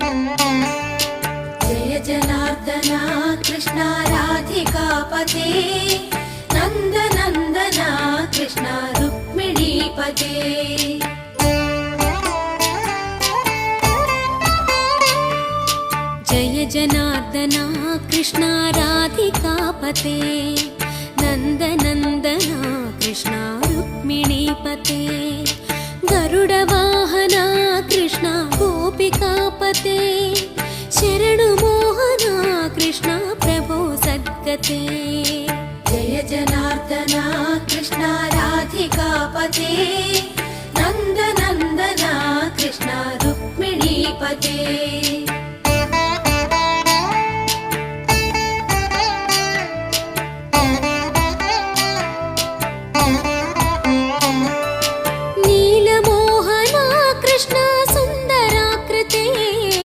जय जनार्दना कृष्ण राधिकापते नन्दनन्दना कृष्ण रुक्मिणीपते। जय जनार्दना कृष्ण राधिकापते नन्दनन्दना कृष्ण रुक्मिणीपते। गरुडवाहना कृष्ण गोपिकापते शरणुमोहना कृष्ण प्रभो सद्गते। जय जनार्दना कृष्ण राधिकापते नन्दनन्दना कृष्ण रुक्मिणीपते।